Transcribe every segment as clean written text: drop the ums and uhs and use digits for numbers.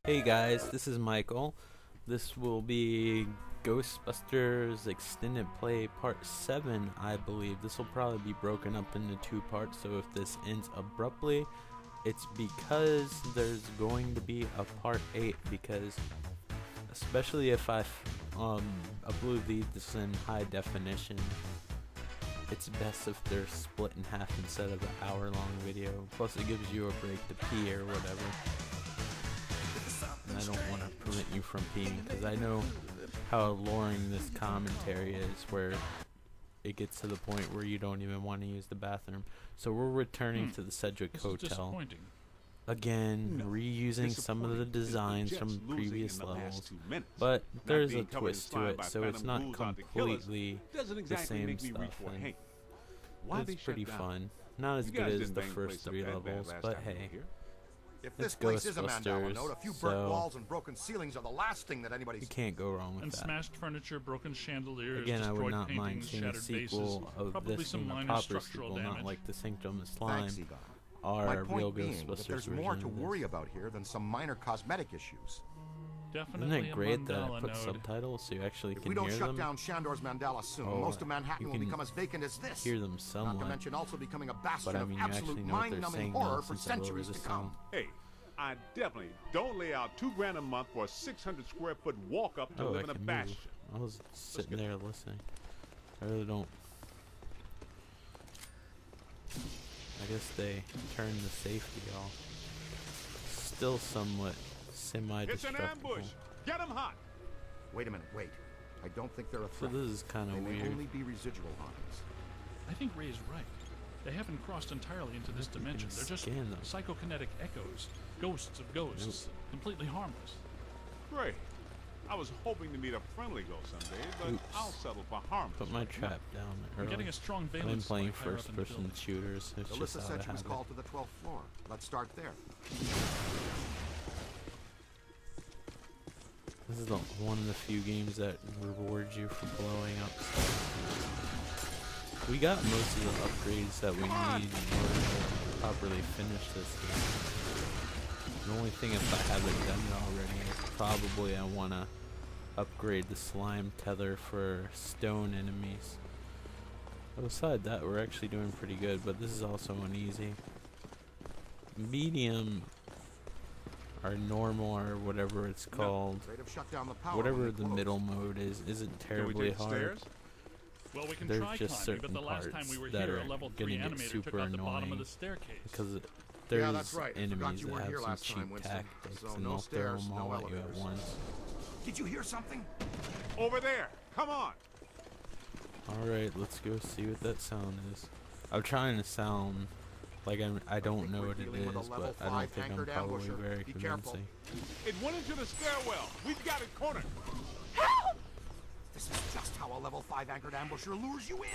Hey guys, this is Michael. This will be Ghostbusters Extended Play Part 7, I believe. This will probably be broken up into 2 parts, so if this ends abruptly, it's because there's going to be a Part 8, because especially if I upload these in high definition, it's best if they're split in half instead of an hour-long video. Plus it gives you a break to pee or whatever. I don't want to prevent you from peeing, because I know how alluring this commentary is, where it gets to the point where you don't even want to use the bathroom. So we're returning to the Sedgwick Hotel. Again, reusing some of the designs from previous levels, but there's a twist to it, so it's not completely the same stuff. And it's pretty fun. Not as good as the first 3 levels, but hey. If this place is a Mandela note, a few burnt walls and broken ceilings are the last thing that anybody's... You can't go wrong with and that. Smashed furniture, broken chandeliers, again, I would not paintings, mind seeing a sequel of this in the proper sequel, not like the Sanctum of Slime. Our real Ghostbusters there's more to worry about here than some minor cosmetic issues. Definitely. Isn't it great that I put subtitles so you actually can hear them? If we don't shut down Shandor's Mandala soon, most of Manhattan will become as vacant as this. Hear them somewhat. Not to mention also becoming a bastion but I mean, of absolute mind-numbing horror for centuries to come. Hey, I definitely don't lay out $2 grand a month for a 600 square foot walk up to live in a bastion. I was sitting there listening. I really don't. I guess they turned the safety off. Still somewhat semi-destructible. It's an ambush! Get 'em hot! Wait a minute, wait. I don't think they're a threat. So this is kind of weird. They may only be residual hauntings. I think Ray is right. They haven't crossed entirely into this dimension. They're just psychokinetic echoes, ghosts of ghosts, completely harmless. Great. I was hoping to meet a friendly ghost someday, but I'll settle for harmless. Put my trap down early. Getting a strong I've been playing first-person shooters. It's just Alyssa said she was called to the 12th floor. Let's start there. This is one of the few games that rewards you for blowing up stuff. We got most of the upgrades that we need in order to properly finish this game. The only thing, if I haven't done it already, is probably I want to upgrade the slime tether for stone enemies. But beside that, we're actually doing pretty good, but this is also an easy. Medium or normal or whatever it's called, whatever the middle mode is, isn't terribly hard. Well, we can There's try just climbing, certain but the last parts time we were that here, are a level 3 gonna get animator super took out the bottom of annoying the staircase. because there's that's right. enemies that have some cheap tactics and they'll throw them all at you at once. Did you hear something? Over there! Come on! Alright, let's go see what that sound is. I'm trying to sound like I don't know what it is, but I don't think I'm probably very convincing. It went into the stairwell! We've got it cornered! Help! This is just how a level 5 anchored ambusher lures you in!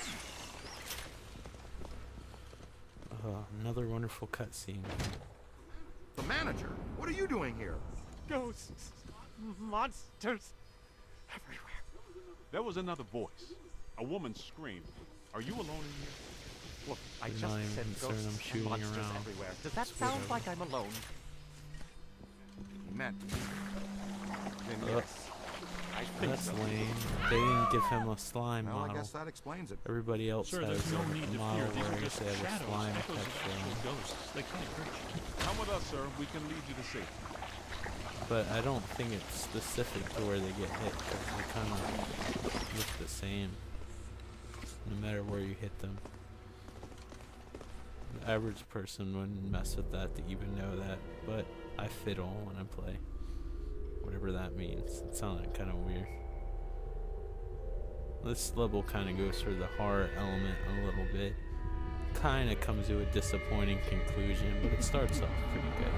Another wonderful cutscene. The manager? What are you doing here? Ghosts, monsters, everywhere. There was another voice. A woman screamed. Are you alone in here? Look, I just said ghosts and monsters everywhere. Does that sound like I'm alone? He meant. Then yes. That's lame. They didn't give him a slime model. I guess that explains it. Everybody else has no a need to model fear. These where are I guess just they have a shadows, slime echoes of texture. actual ghosts. They can't hurt you. Come with us, sir. We can lead you to safety. But I don't think it's specific to where they get hit, because they kind of look the same, no matter where you hit them. The average person wouldn't mess with that to even know that, but I fiddle when I play. Whatever that means. It sounded kind of weird. This level kind of goes for the horror element a little bit. Kind of comes to a disappointing conclusion, but it starts off pretty good.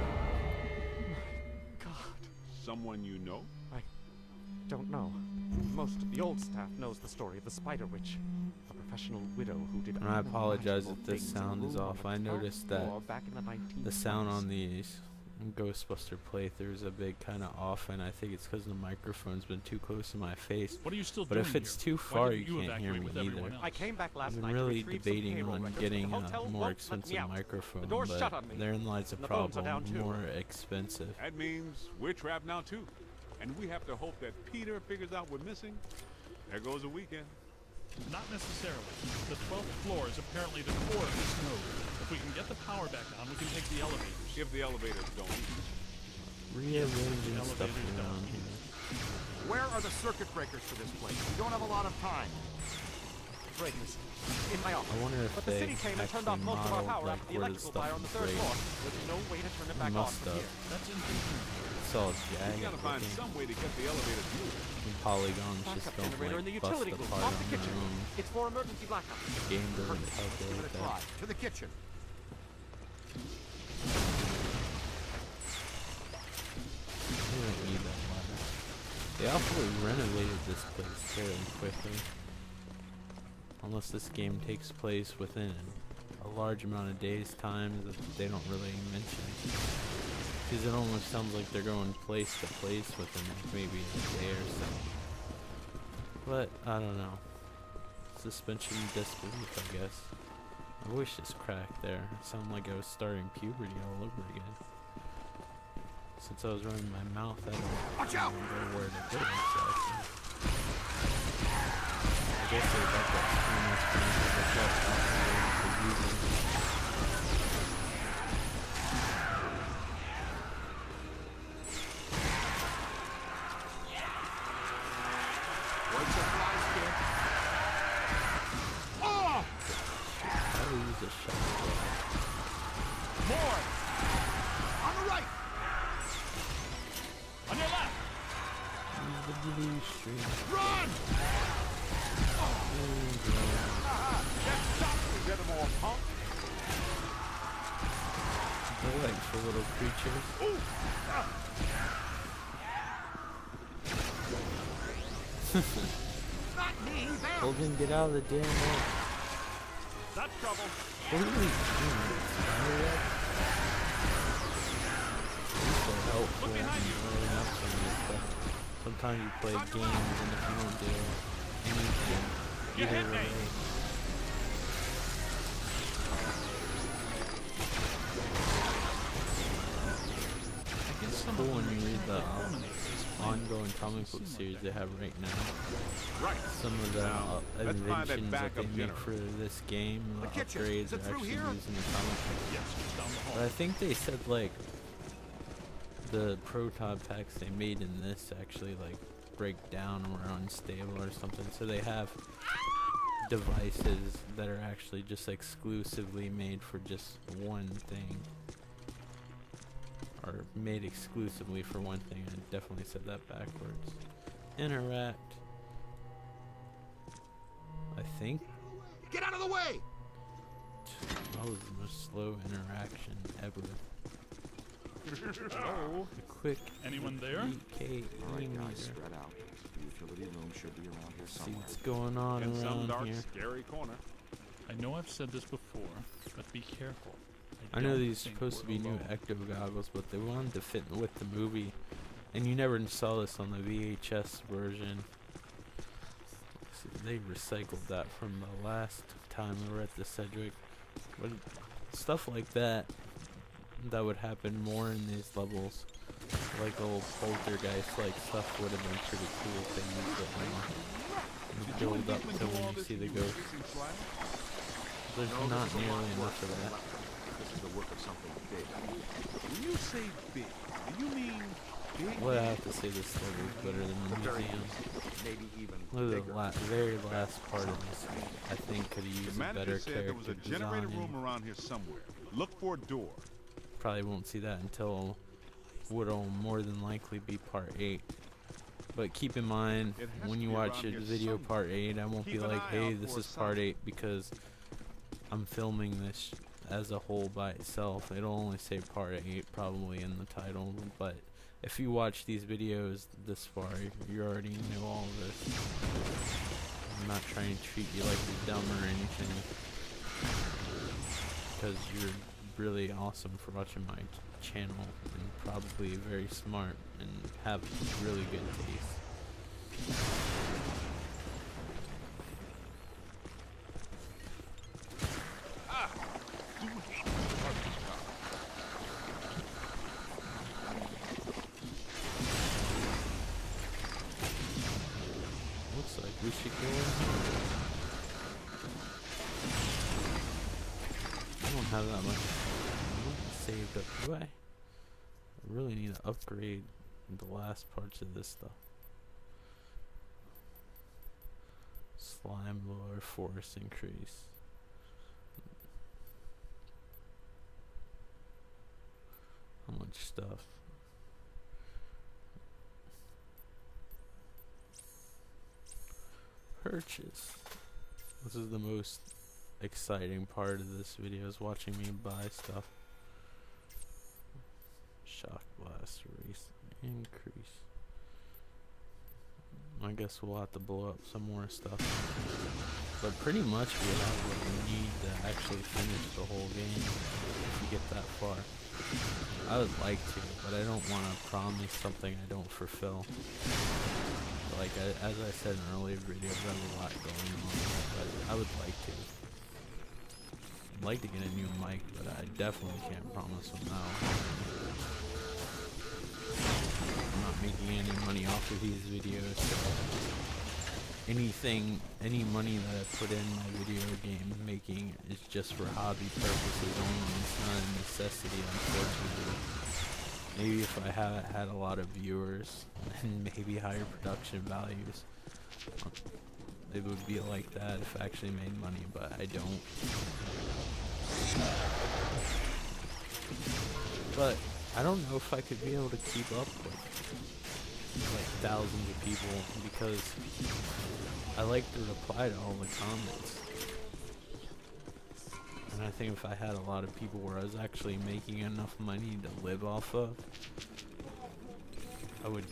God. Someone you know? I don't know. Most of the old staff knows the story of the Spider Witch, a professional widow who did. And I apologize if this sound is off. I noticed that the sound on these Ghostbuster playthroughs have been kind of off, and I think it's because the microphone's been too close to my face. What are you still But doing if it's here? too Why far, didn't you can't hear evacuate me with either. everyone else? I came back last I've been night to really retrieve some debating payroll on records, getting but the hotel a more won't let me expensive out. microphone, The door's shut on but me. therein lies the And the phones are problem, down, too. more expensive. That means we're trapped now too. And we have to hope that Peter figures out we're missing. There goes a weekend. Not necessarily. The 12th floor is apparently the core of this node. If we can get the power back on, we can take the elevators. If the elevators don't. Rearranging stuff Elevators around down. here. Where are the circuit breakers for this place? We don't have a lot of time. Breakers. In my office. I wonder if But the they city came and turned actually off most of our modeled power like after the where the electrical stuff wire on the would third break. floor. There's no way to turn it back on Must from have. here. That's inconvenient. It's all We jagged gotta find looking. some way to get the elevators moving. And polygons just Backup don't generator in the like bust utility room, apart off on the their kitchen. own. It's for emergency blackout. The game doesn't Give calculate it a that. try. To the kitchen. You don't need that ladder. They awfully renovated this place fairly quickly. Unless this game takes place within a large amount of days' time that they don't really mention. Because it almost sounds like they're going place to place within maybe a day or so. But, I don't know. Suspension of disbelief, I guess. I wish this cracked there. It sounded like I was starting puberty all over again. Since I was running my mouth, I don't remember where to go exactly. I guess they got that screen for using. Where's the fly stick? Oh! I will use a shotgun. More! On the right! On your left! Use the blue string. Run! Get them all pumped. Delightful little creatures. Not me, them! Holden, get out of the damn way. That's trouble. What are we doing? So helpful in learning up some of this stuff. Sometimes you play games and if you don't do anything, You either hit me. way. I guess some Cool of when them you read the culminate this plan. ongoing comic book series they have right now. Right. Some of the Now, let's find that inventions that they backup make generator. for this game, The kitchen. upgrades Is it are through actually here? used in the comic book. Yes, just down the But hall. I think they said like the proton packs they made in this actually like break down or are unstable or something. So they have devices that are actually just exclusively made for just one thing. Or made exclusively for one thing. I definitely said that backwards. Interact. I think Get out of the way! that was the most slow interaction ever. Hello? A quick Anyone there? EK meter. spread out. The utility room should be around here See what's going on In some around dark, here. scary corner. I know I've said this before, but be careful. I know don't these think supposed to we're be new alone. Ecto goggles, but they wanted to fit with the movie, and you never saw this on the VHS version. See, they recycled that from the last time we were at the Sedgwick. But stuff like that would happen more in these levels. Like old poltergeist like stuff would have been pretty cool if they used it more. And build up to when you see the ghost. There's not nearly enough of that. This is the work of something big. When you say big, do you mean big? Well, I have to say this level is better than the Very museum. maybe even Look at bigger. the very last part of this. I think could have The used a manager better said there was character a generator design. room around here somewhere. Look for a door. Probably won't see that until what'll more than likely be part 8. But keep in mind, It has when to you be watch around it here video somewhere. part 8, I won't Keep be an like, eye hey, out this for is a part sign. 8 because I'm filming this as a whole by itself. It'll only say part 8 probably in the title, but if you watch these videos this far, you already know all of this. I'm not trying to treat you like you're dumb or anything, because you're really awesome for watching my channel, and probably very smart and have really good taste. Looks like we should go in here. I don't have that much saved up, do I? I really need to upgrade the last parts of this stuff. Slime lore, force increase. How much stuff? Purchase. This is the most exciting part of this video, is watching me buy stuff. Shock blast increase. I guess we'll have to blow up some more stuff. But pretty much we have what we need to actually finish the whole game if we get that far. I would like to, but I don't want to promise something I don't fulfill. Like as I said in earlier videos, I have a lot going on, but I would like to. I'd like to get a new mic, but I definitely can't promise them now. I'm not making any money off of these videos, so any money that I put in my video game making is just for hobby purposes only. It's not a necessity, unfortunately. Maybe if I had a lot of viewers and maybe higher production values, it would be like that if I actually made money, but I don't. But I don't know if I could be able to keep up with like thousands of people, because I like to reply to all the comments. And I think if I had a lot of people where I was actually making enough money to live off of, I would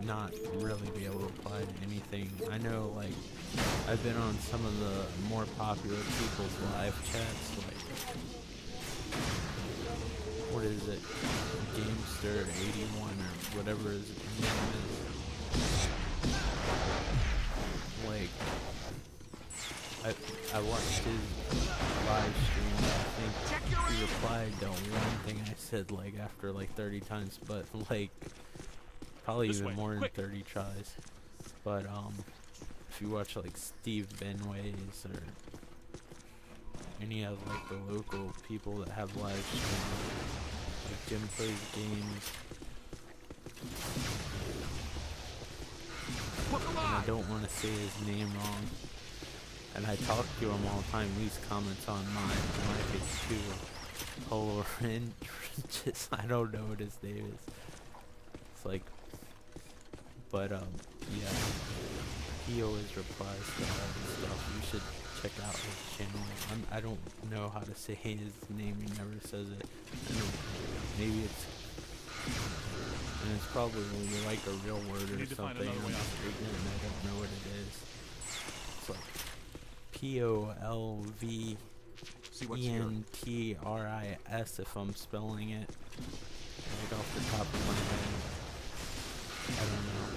not really be able to apply to anything. I know, like, I've been on some of the more popular people's live chats, like, what is it, Gamester81 or whatever his name is. Like, I watched his live stream. I think he replied to one thing I said, like, after like 30 times, but like probably even more than 30 tries. But if you watch like Steve Benways or any of like the local people that have live streams, like Jim Plays Games, and I don't want to say his name wrong, and I talk to him all the time. Leaves comments on my page too. Hello, just I don't know what his name is. It's like, but yeah, he always replies to all this stuff. You should check out his channel. I don't know how to say his name. He never says it. And maybe it's, and it's probably like a real word or something. I'm just ignorant and I don't know what it is. It's like POLVENTRIS if I'm spelling it like off the top of my head. I don't know.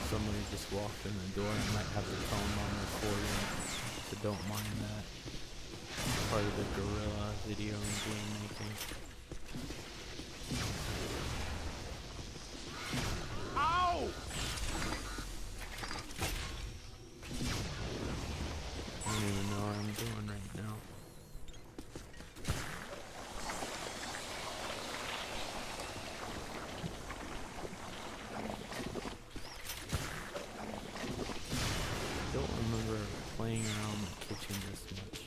Somebody just walked in the door. I might have to tell them I'm recording, so don't mind that. Part of the guerrilla video and game making. Ow! I don't even know what I'm doing right now. I don't remember playing around the kitchen this much.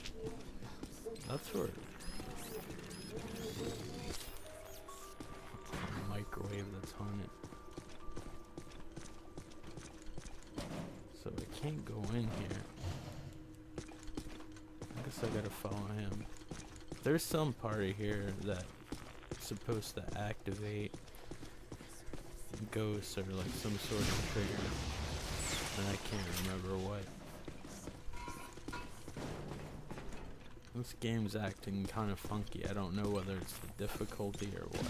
That's where microwave that's on it. So I can't go in here. I guess I gotta follow him. There's some part of here that's supposed to activate ghosts or like some sort of trigger, and I can't remember what. This game's acting kind of funky. I don't know whether it's the difficulty or what.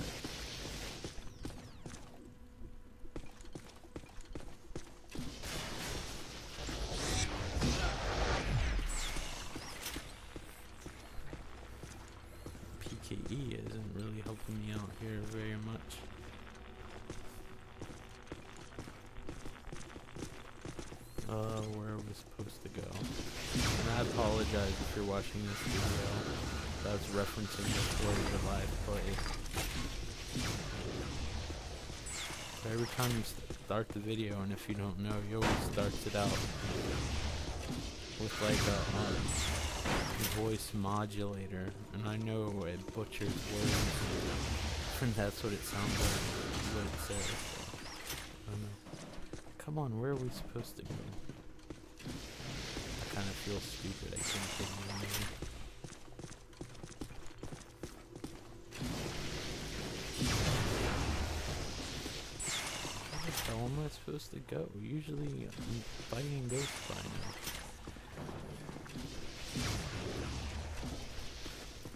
PKE isn't really helping me out here very much. Where are we supposed to go? And I apologize if you're watching this video. That's referencing the story of live play. So every time you start the video, and if you don't know, he always starts it out with like a voice modulator, and I know it butchers words, and that's what it sounds like, what it says. I don't know. Come on, where are we supposed to go? I kind of feel stupid. I can't get anywhere. Where the hell am I supposed to go? Usually I'm fighting ghosts by now.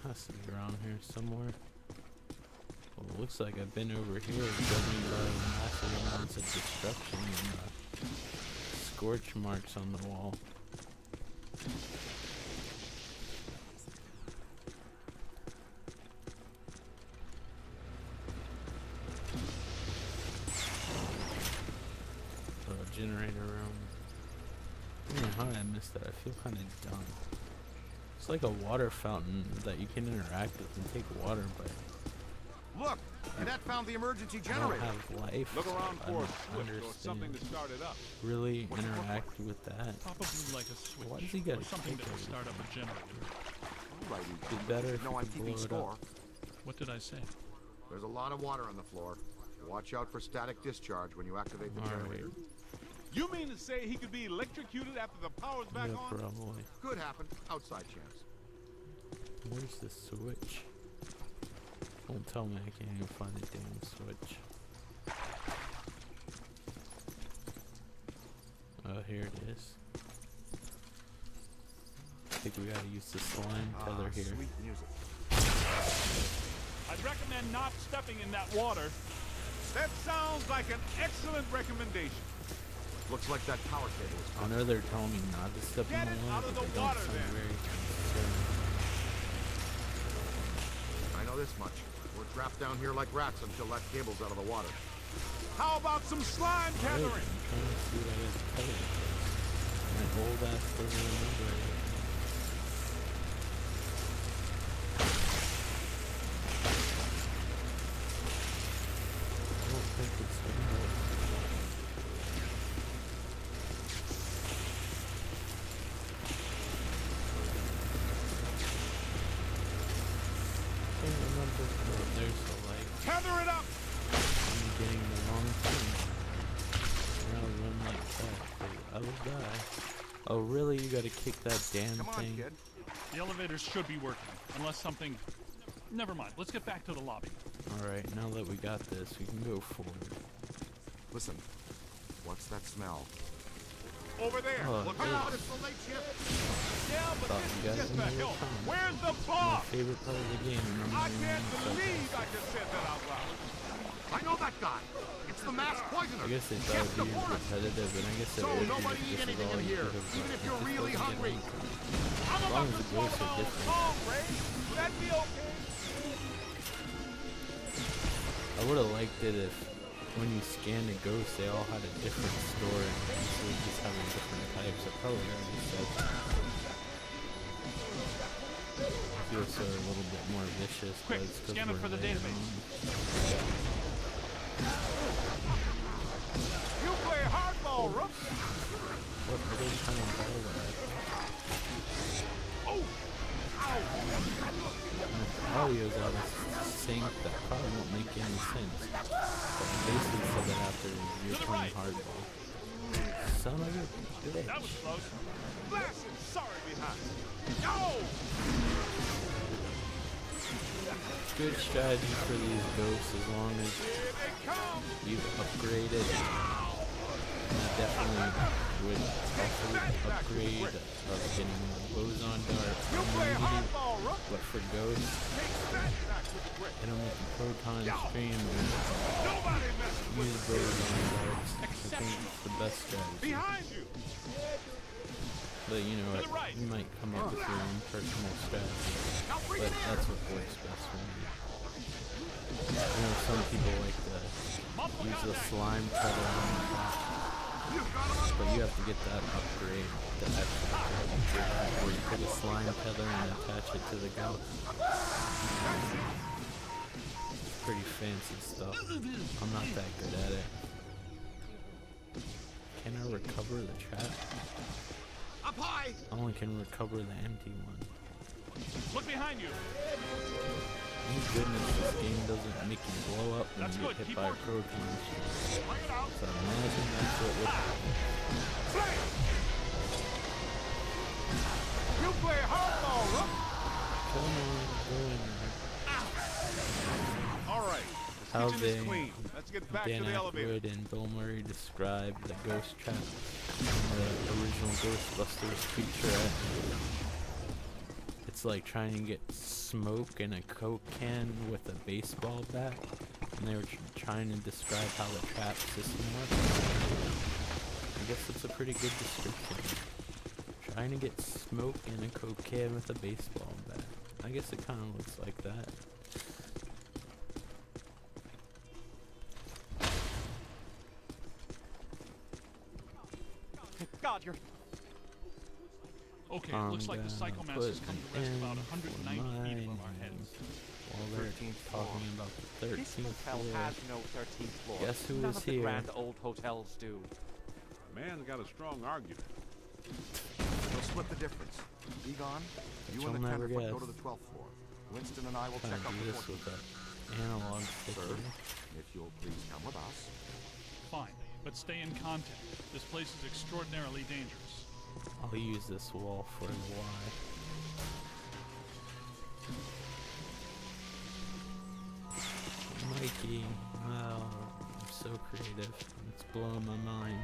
Has to be around here somewhere. Well, it looks like I've been over here judging by massive amounts of destruction and scorch marks on the wall. Oh, generator room. I don't know how I missed that. I feel kind of dumb. It's like a water fountain that you can interact with and take water, but look, Cadet found the emergency I don't generator. have life. Look around I for a don't switch or something to start it up. really interact with that. Probably like a switch. Why does he gotta or something take that will start up a generator. All right, It'd be better if no, you I'm could keeping blow it score. up. What did I say? There's a lot of water on the floor. Watch out for static discharge when you activate the generator. You mean to say he could be electrocuted after the power's back Yeah, on? probably. Could happen. Outside chance. Where's the switch? Don't tell me I can't even find the damn switch. Oh, here it is. I think we gotta use the slime tether here. Sweet music. I'd recommend not stepping in that water. That sounds like an excellent recommendation. Looks like that power cable is I know they're telling me not to step Get in it the out water, of but the they don't water, sound then. very concerned. I know this much. We're trapped down here like rats until that cable's out of the water. How about some slime Wait, tethering? I'm trying to see what I got tethered to. My old ass doesn't remember it. I don't think it's gonna work. I can't remember. Oh, there's the light. Tether it up! I'm getting the wrong thing. Now run like that. I will die. Oh really? You gotta kick that damn Come on, thing? kid. The elevators should be working, unless something... Never mind, let's get back to the lobby. Alright, now that we got this, we can go forward. Listen. What's that smell? Over there! Oh, Look good. out! It's the late shift. Yeah, but Thought you this guys is just knew the we were hill. coming. Where's the My boss? favorite part of the game. And I'm I the can't only one believe that I just said that out loud. I know that guy. It's the masked poisoner. I guess they thought Jeff it'd be DeForest. repetitive, and I guess it So would be nobody if eat this is anything all in you here, could have even done. if you're This really doesn't get hungry. anything. I'm As long about as to the swallow ghosts are my own different. tongue, Ray. Would that be okay? I would have liked it if when you scanned a ghost, they all had a different story instead of just having different types. I probably already said that. Feels so a little bit more vicious, Quick, but it's 'cause scan it we're for the laying database. on. You play hardball, Rook. What are they trying to ball at? Oh! Ow! And if the audio's out of sync, that probably won't make any sense. But I basically said that after you're playing hardball. Son of a bitch. That was close. Blasted! Sorry behind. No! Good strategy for these ghosts as long as Here they come! you've upgraded. definitely would also upgrade of getting the boson dart immunity, but for ghosts, hit them with the proton stream and use boson darts. I think it's the best strategy. But you know what, you might come up with your own personal strategy, but that's what works best for me. I know some people like to use the slime cutter on the top, but you have to get that upgrade, the extra upgrade, where you put a slime tether and attach it to the ghost. Pretty fancy stuff. I'm not that good at it. Can I recover the trap? Up high! I only can recover the empty one. Look behind you! Thank goodness this game doesn't make you blow up when you get hit by a proton stream. So imagine that's what would happen. You play hardball, Rook! Come on, go in there. All right. How Kitchen they, is clean. Let's get back Dan to the elevator. Aykroyd and Bill Murray described the ghost trap in the original Ghostbusters featurette. It's like trying to get smoke in a Coke can with a baseball bat, and they were trying to describe how the trap system works. I guess it's a pretty good description. Trying to get smoke in a Coke can with a baseball bat. I guess it kind of looks like that. God, you're... Okay, it looks like the Psychomass has come to rest about 190 feet above our heads. While they're talking about the 13th This hotel floor. has no 13th floor. Guess who None is of the here? grand old hotels do. Man's got a strong argument. We'll split the difference. Egon, you you'll and the never tenderfoot guess. go to the 12th floor. Winston and I will Trying check to out do the this 14th. with that analog stick. Sir, if you'll please come with us. Fine, but stay in contact. This place is extraordinarily dangerous. I'll use this wall for the Y. Mikey, wow, I'm so creative. It's blowing my mind.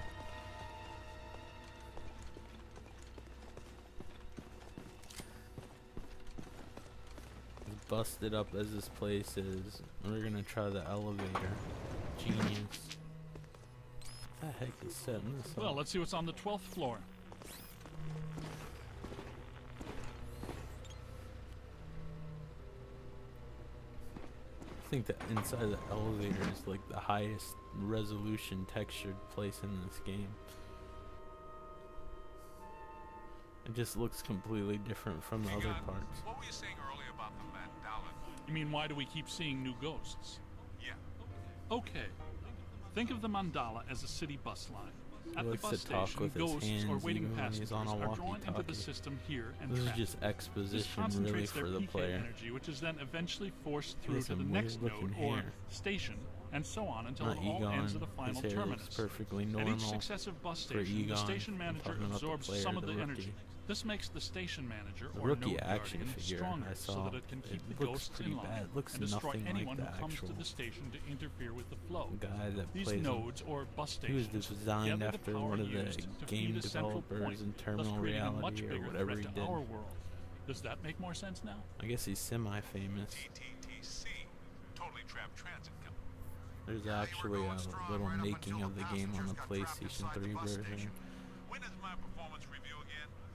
As busted up as this place is, we're gonna try the elevator. Genius. What the heck is setting this up? Well, let's see what's on the 12th floor. I think the inside of the elevator is like the highest resolution textured place in this game. It just looks completely different from the other parts. What were you saying earlier about the mandala? You mean, why do we keep seeing new ghosts? Yeah. Okay. Think of the mandala as a city bus line. At He the likes bus to talk station, with his ghosts or hands waiting even when he's passengers on a are drawn into walkie-talkie. the system here and This is trapped. just This exposition really concentrates for their the PK player. energy, which is then eventually forced through has to the some next node weird-looking or hair. station, and so on until Not it all Egon. ends at the final His hair terminus. looks perfectly At normal. each successive bus for station, the Egon. station I'm manager talking about the absorbs player, some of the the rookie. energy. This makes the station manager The or rookie node action guardian figure stronger I so saw, that it can keep it the looks ghosts pretty in line bad. It looks and destroy nothing anyone like who the comes to actual the station to interfere with the flow. guy that These plays him. nodes or bus He was stations designed gather the after power one of the used to game feed a central developers point, in thus Terminal creating a much Reality or bigger whatever he threat did. to our world. Does that make more sense now? I guess he's semi-famous. TTTC. Totally Trapped Transit Company. There's actually a little making of the game on the PlayStation 3 version. When is my performance review again?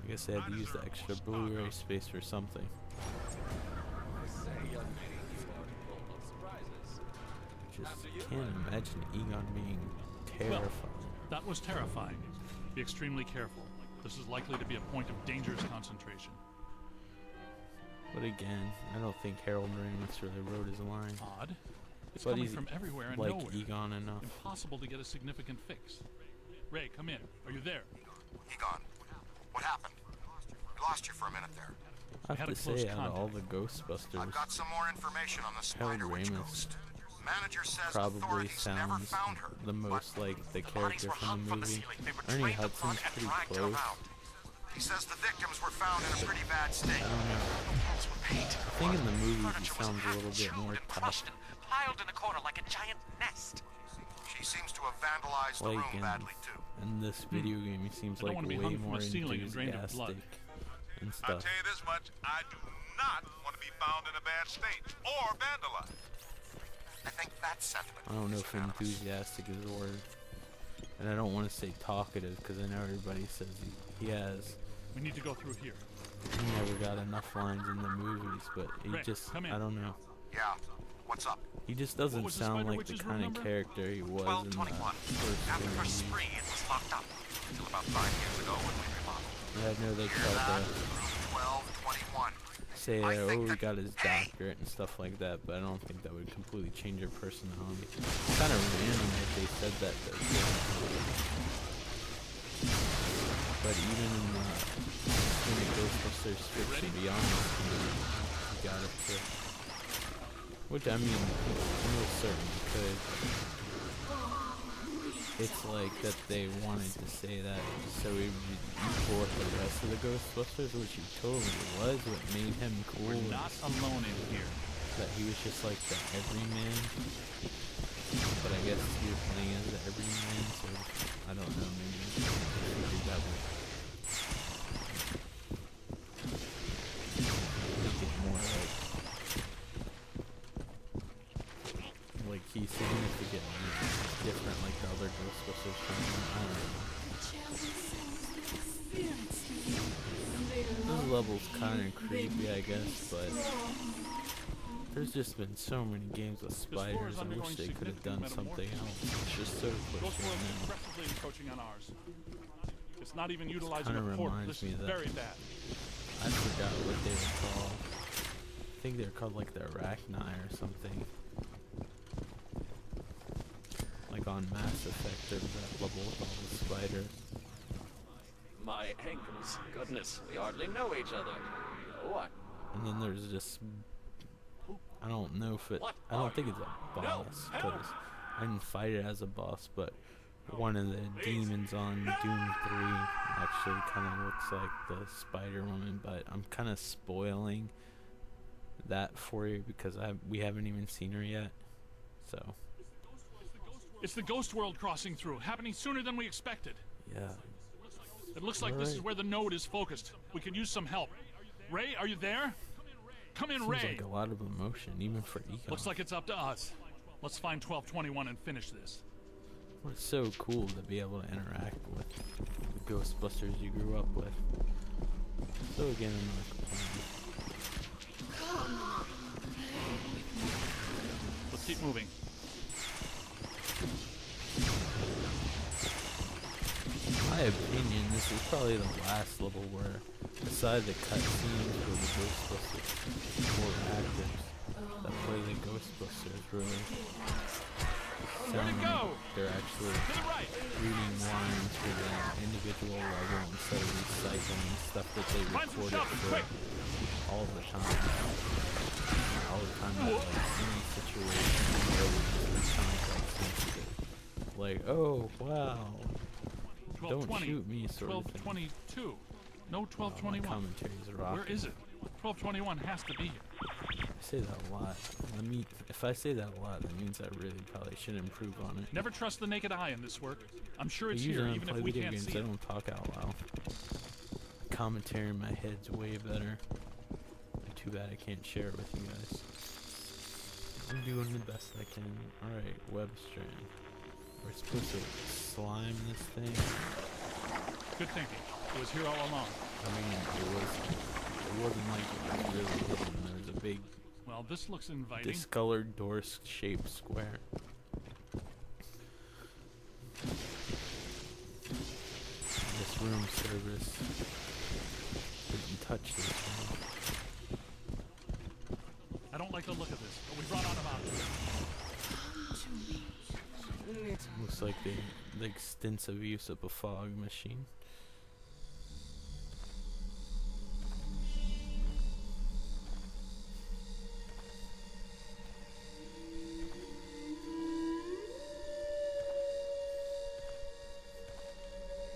I guess they had to use the extra Blu-ray space or something. Just can't imagine Egon being terrified. That was terrifying. Be extremely careful. This is likely to be a point of dangerous concentration. But again, I don't think Harold Ramis really wrote his line. Odd. It's But coming he's from everywhere and like nowhere. Egon enough. Impossible to get a significant fix. Ray, come in. Are you there? Egon, what happened? We lost you for a minute there. I had have a to close say, out of all contact. the Ghostbusters, I've got some more information on the Harold Spider Witch Ramis ghost. Manager says probably authorities never sounds found her. the most like the Bodies character were from hung the from the movie. ceiling. They Ernie retrieved the Hudson's blood and pretty dragged close. them out. He says the victims were found in a pretty bad state. I don't know. Walls were painted. I think in the movie he Furniture was sounds a half little bit chewed more and tough. crushed and piled in a corner like a giant nest. She seems to have vandalized the room badly too. In this video game, he seems like way more enthusiastic and I'll stuff. tell you this much, I do not want to be found in a bad state or vandalized. I think that sentiment. I don't know if enthusiastic is a word. And I don't want to say talkative because I know everybody says he has. We need to go through here. He never got enough lines in the movies, but he just, I don't know. Yeah, what's up? He just doesn't sound like the kind of character he was in the 1221. After the first spree, it was locked up until about 5 years ago when we remodeled. Yeah, I know they Hear tried that? to 1221. say I that, think oh, he that- got his doctorate and stuff like that, but I don't think that would completely change your personality. It's kind of random if they said that, though. But even in the Ghostbusters fiction beyond, he got it too. Which, I mean, I'm real certain because it's like that they wanted to say that so he would be equal with the rest of the Ghostbusters, which he totally was. What made him cool We're not alone in here. that he was just like the everyman. But I guess he was playing as the everyman, so I don't know, maybe that would make it more like he's significantly different like the other Ghostbusters films. I don't know. This level's kind of creepy, I guess, but there's just been so many games with spiders. I wish they could have done something else. It's just so Ghost cliche World is now. aggressively encroaching on ours. It's not even utilizing Kinda a port. reminds This me is of that. very bad. I forgot what they were called. I think they're called like the Arachni or something. Like on Mass Effect, there's that level with all the spiders. My ankles. Goodness, we hardly know each other. What? And then there's just, I don't know if it, I don't think it's a boss, because I didn't fight it as a boss, but one of the demons on Doom 3 actually kind of looks like the Spider-Woman, but I'm kind of spoiling that for you because we haven't even seen her yet, so. It's the Ghost World crossing through, happening sooner than we expected. Yeah. It looks like this is where the node is focused. We can use some help. Ray, are you there? Come in, Seems Ray. like a lot of emotion, even for Eco. Looks like it's up to us. Let's find 1221 and finish this. It's so cool to be able to interact with the Ghostbusters you grew up with. So again, I'm not complaining. Let's keep moving. In my opinion, this is probably the last level where, aside the cutscenes where the Ghostbusters, more actors that play the Ghostbusters really sound like they're actually reading lines for the individual level instead of recycling stuff that they recorded for all the time. All the time, in any situation, where we just kind of sensitive. Like, oh, wow. Don't shoot me, sort of thing. 1222. No, 1221. Commentary's rocking. Where is it? 1221 has to be here. I say that a lot. If I say that a lot, that means I really probably should improve on it. Never trust the naked eye in this work. I'm sure it's I here, usually even play if we video can't games, see I it. don't talk out loud. Commentary in my head's way better. Too bad I can't share it with you guys. I'm doing the best I can. Alright, web strand. We're supposed to slime this thing. Good thinking. It was here all along. I mean, it wasn't like it was really hidden. There was a big Well, this looks inviting. discolored door-shaped square. This room service. Didn't touch this one. I don't like the look of this, but we've run out of options. Looks like the extensive use of a fog machine.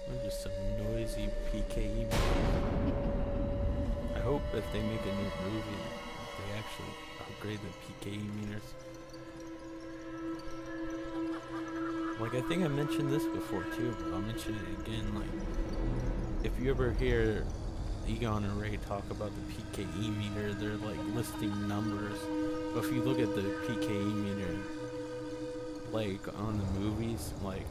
Or just some noisy PKE movie. I hope if they make a new movie, they actually upgrade the PKE meters. Like, I think I mentioned this before too, but I'll mention it again. Like, if you ever hear Egon and Ray talk about the PKE meter, they're like listing numbers. But if you look at the PKE meter, like on the movies, like,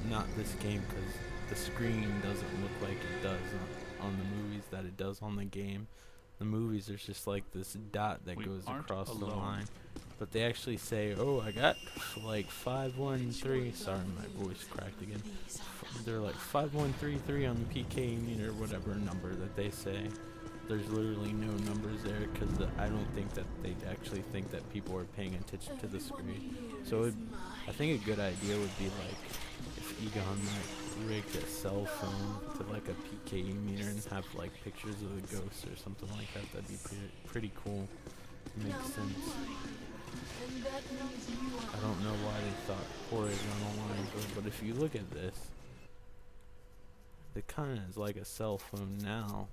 not this game, because the screen doesn't look like it does on the movies that it does on the game. The movies, there's just like this dot that goes across the line. But they actually say, oh, I got like 513. Sorry, my voice cracked again. They're like 5133 on the PK meter, whatever number that they say. There's literally no numbers there because I don't think that they actually think that people are paying attention to the screen. So I think a good idea would be like if Egon might rig a cell phone to like a PKE meter and have like pictures of the ghosts or something like that. That'd be pretty cool. Makes sense. I don't know why they thought horizontal lines were, but if you look at this, it kind of is like a cell phone now.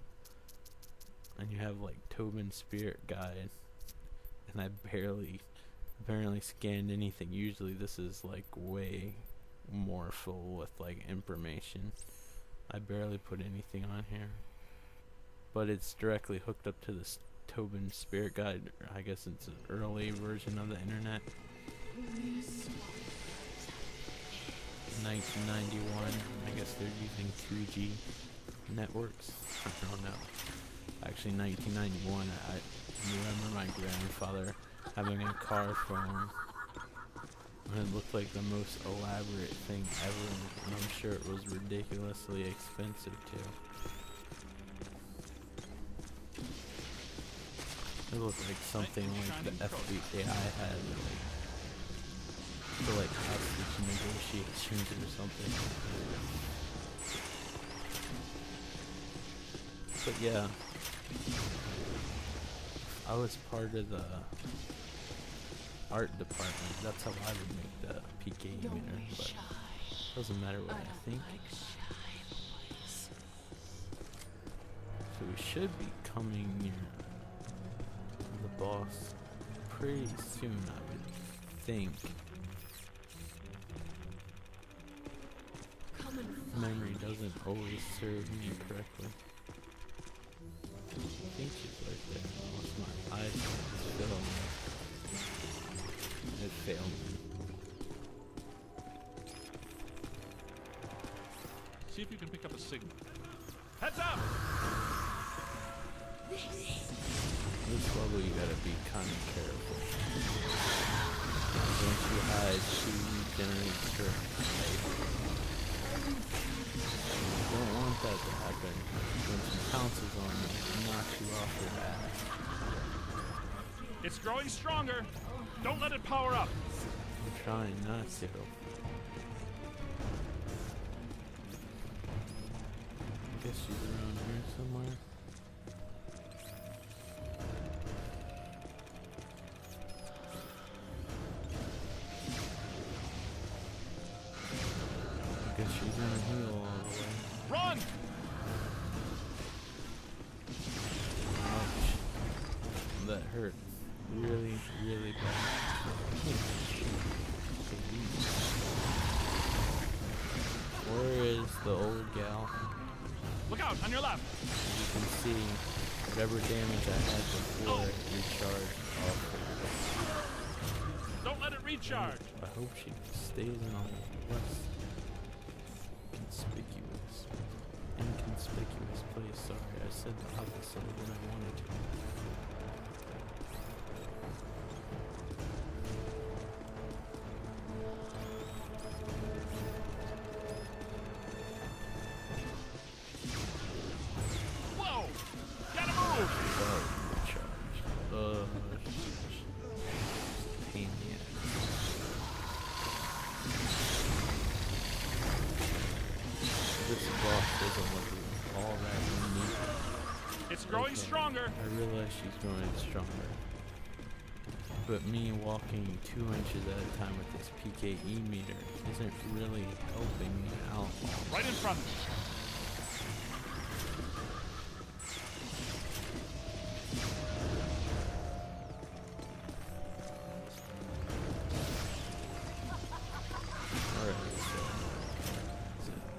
And you have like Tobin's Spirit Guide, and I barely scanned anything. Usually this is like way more full with like information. I barely put anything on here, but it's directly hooked up to this Tobin Spirit Guide. I guess it's an early version of the internet. 1991. I guess they're using 2G networks. I don't know. Actually, 1991. I remember my grandfather having a car phone, and it looked like the most elaborate thing ever, and I'm sure it was ridiculously expensive too. It looked like something like the FBI had, like, for like hostage negotiations or something. But yeah, I was part of the art department. That's how I would make the PK meter, but it doesn't matter what I think. So we should be coming near the boss pretty soon, I would think. Memory doesn't always serve me correctly. I think she's right there. Unless my eyes failed me. It failed me. See if you can pick up a signal. Heads up! This level you gotta be kind of careful. Once you hide, she regenerates her life. You don't want that to happen. When she pounces on you, it knocks you off your ass. It's growing stronger. Don't let it power up. I'm trying not to. I guess she's around here somewhere. I guess she's gonna heal all the way. Run! Ouch. That hurt really, really bad. Where is the old gal? Look out, on your left. As you can see, whatever damage I had before it recharged off Don't let it recharge. I hope she stays in on the west. Inconspicuous place. Sorry, I said the opposite of what I wanted to. Whoa! Gotta move! Recharge. Pain in the ass. This boss doesn't look all that unique. It's growing stronger. I realize she's growing stronger. But me walking 2 inches at a time with this PKE meter isn't really helping me out. Right in front.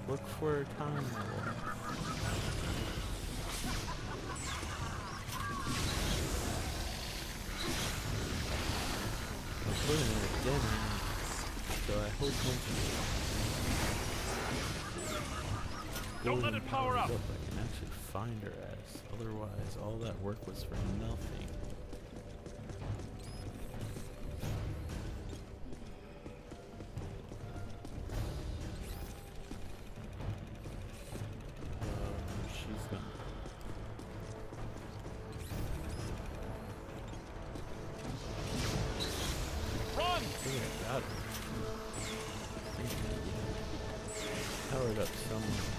Look for a time warp. I'm putting it dead end, so I hope once Don't let it power up. I can actually find her ass. Otherwise, all that work was for nothing. She's gone. Run! I think I got her. Powered up somewhere.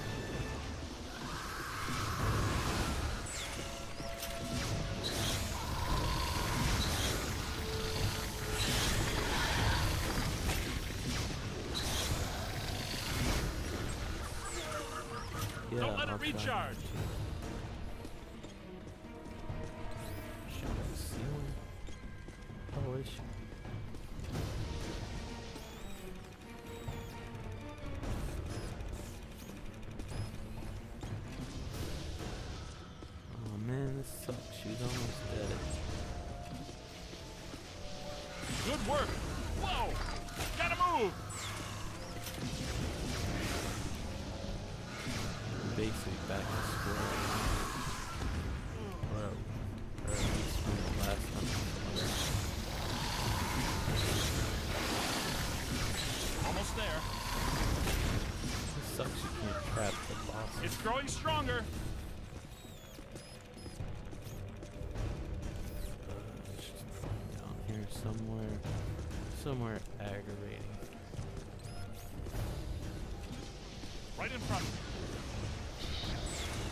Yeah, Don't let it I'll try. recharge. Shoot that ceiling. Oh, is she? Oh man, this sucks. She's almost dead. Good work. Whoa! Gotta move! Basically back to square one. Or at least from the last time. Almost there. It sucks you can't trap the boss. It's growing stronger. She's down here somewhere. Somewhere aggravating. Right in front.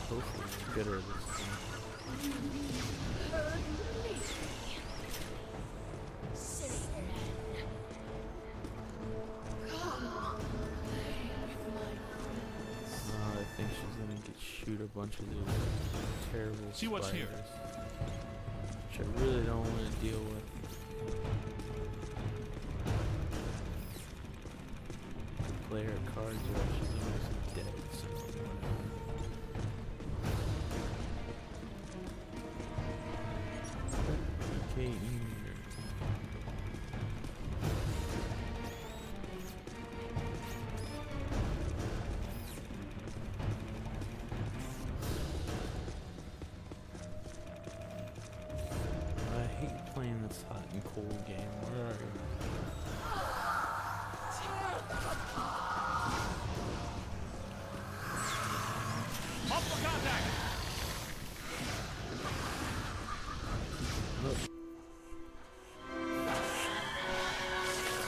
Hopefully we get her this time. I think she's gonna shoot a bunch of those terrible See what's spiders, here. which I really don't want to deal with. Play her cards while she's almost dead. So okay, I hate playing this hot and cold game. Where are you? Multiple contact. Look.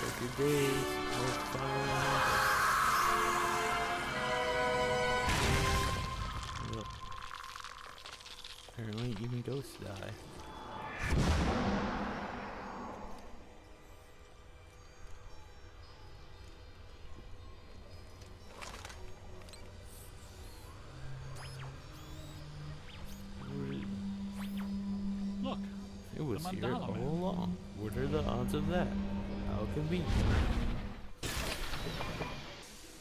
Take your days. We're fine. Look. Apparently even ghosts die. Look. It was The here mandala all man. along. What are the odds of that? How convenient.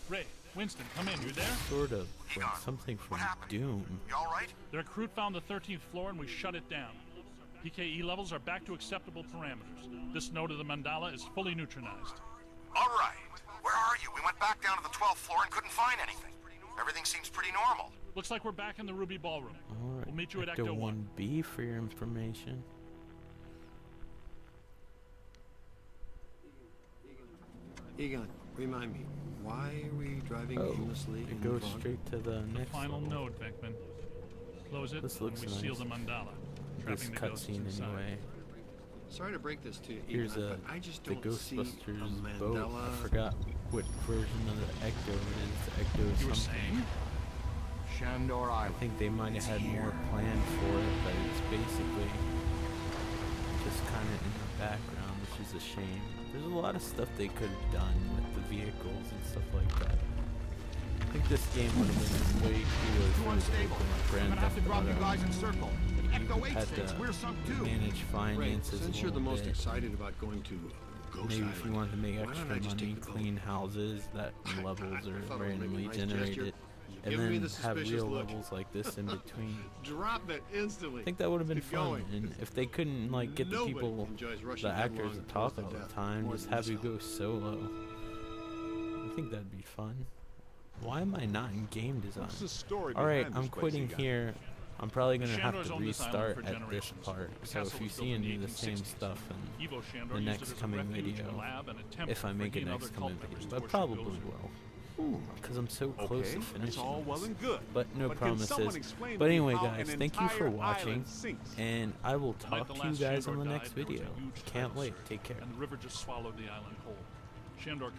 Ray, Winston, come in. You there? Sort of. Like Egon, something from what happened? Doom. You all right? The recruit found the 13th floor and we shut it down. PKE levels are back to acceptable parameters. This node of the mandala is fully neutronized. All right. Where are you? We went back down to the 12th floor and couldn't find anything. Everything seems pretty normal. Looks like we're back in the Ruby Ballroom. Alright. We'll meet you at Ecto Ecto 1. 1B for your information. Egon, remind me, why are we driving Oh, aimlessly it in goes the fog? straight to the The next final level. node, Beckman. Close it, This and looks we seal nice. the mandala, This trapping the ghosts cutscene inside. anyway. Sorry to break this to you, Here's Egon, but I just the don't see Ghostbusters a boat. mandala. I forgot what version of the Ecto it is. The Ecto You were something. saying? Shandor I Island. think they might have had more planned for it, but it's basically just kind of in the background, which is a shame. There's a lot of stuff they could have done with the vehicles and stuff like that. I think this game would have been way cooler if it Too was unstable. open like I'm Grand gonna have to Theft drop you Auto. guys in circle. Ecto 8 Had thinks to we're sunk too. manage Right, finances since a you're the little most bit. excited about going to maybe if you want to make extra money, clean houses that levels are randomly generated, and then have real levels like this in between. Drop it instantly. I think that would have been fun. And if they couldn't like get the people, the actors to talk all the time, just have you go solo. I think that'd be fun. Why am I not in game design? Alright, I'm quitting here. I'm probably going to have to restart at this part. So if you see any of the same stuff in the next coming video, if I make a next coming video, I probably will. Because I'm so close to finishing this. But no promises. But anyway guys, thank you for watching. And I will talk to you guys on the next video. Can't wait. Take care. And the river just swallowed the island whole. Shandor